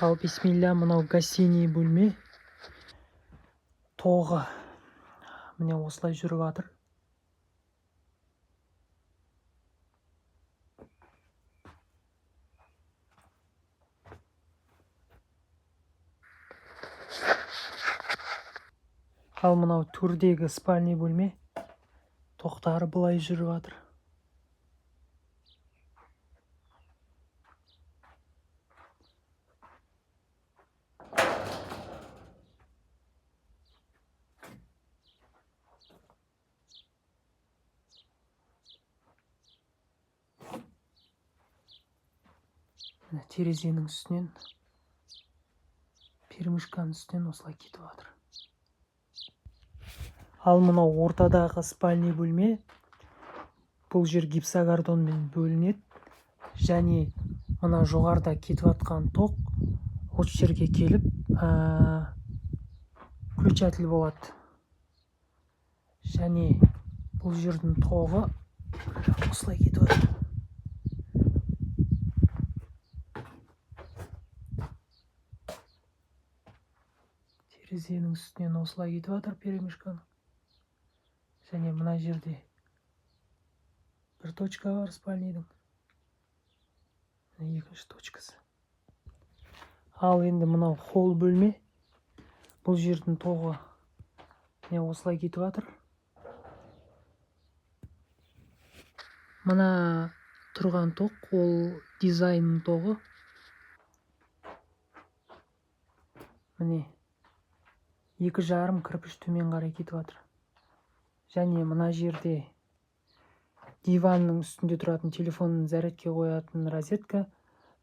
Ал бисмилля, мынау гостиный бөлме. Тоғы міне осылай жүріп жатыр. Ал мынау төрдегі спальный бөлме. Тоқтары былай жүріп жатыр. Терезенің үстінен, перемышканың үстінен осылай кетіп жатыр. Ал мынау ортадағы спальный бөлме. Бұл жер гипсокартонмен бөлінеді. Және мына жоғарыда кетіп жатқан тоқ осы жерге келіп включатель болады. Және бұл жердің тоғы осылай кетіп жатыр. Терезенің үстінен осылай кетіп жатыр перемешканың. Және мына жерде бір точка бар спальныйдың. Екінші точкасы. Ал енді мынау холл бөлме. Бұл жердің тоғы осылай кетіп жатыр. Мына тұрған тоқ ол дизайнның тоғы. Міне 2,5 кірпіш төмен қарай кетіп жатыр. Және мына жерде диванның үстінде тұратын телефонын зарядке қоятын розетка.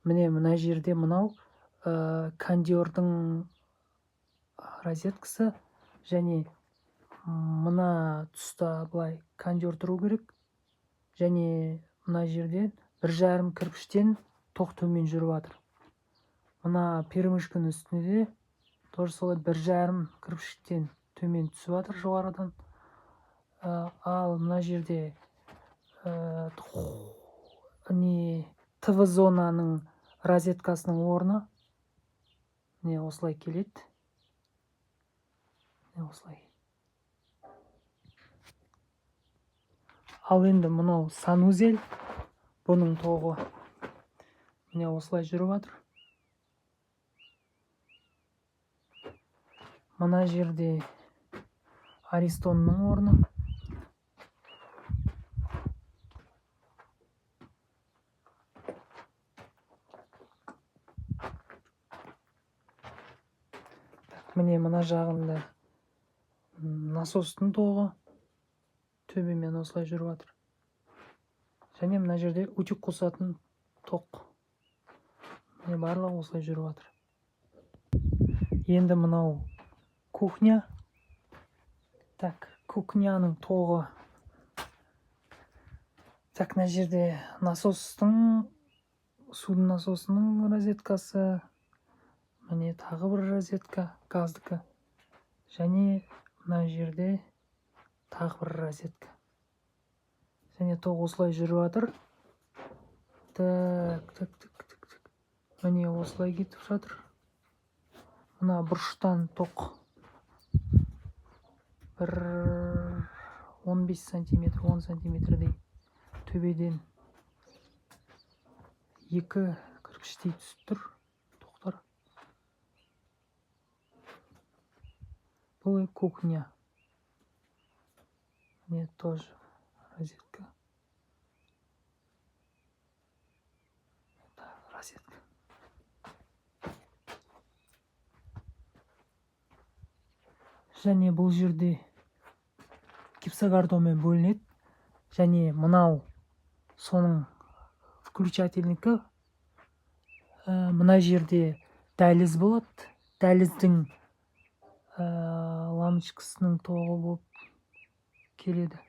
Міне мына жерде мынау кондердің розеткасы. Және мына тұста былай кондер тұру керек. Және мына жерден 1,5 кірпіштен тоқ төмен жүріп жатыр. Мына перемышканың үстінде тоже солай 1,5 кірпіштен төмен түсіп жатыр жоғарыдан. Ал мына жерде ТВ зонаның розеткасының орны осылай келеді. Осылай. Ал енді мынау санузел. Бұның тоғы осылай жүріп жатыр. Мына жерде Аристонның орны. Міне мына жағында насостың тоғы төбемен осылай жүріп жатыр. Және мына жерде утюг қосатын тоқ. Барлығы осылай жүріп жатыр. Енді мынау кухня. Кухняның тоғы. Мына жерде насостың, судың насосының розеткасы. Міне тағы бір розетка, газдікі. Және мына жерде тағы бір розетка. Және тоқ осылай жүріп жатыр. Міне осылай кетіп жатыр. Мына бұрыштан тоқ 15 сантиметр, 10 сантиметрдей төбеден 2 кірпіштей түсіп тұр тоқтар. Бұл кухня. Міне тоже розетка. Розетка. Және бұл жерде гипсокартонмен бөлінеді. Және мынау соның включательнікі. Мына жерде дәліз болады. Дәліздің лампочкасының тоғы болып келеді.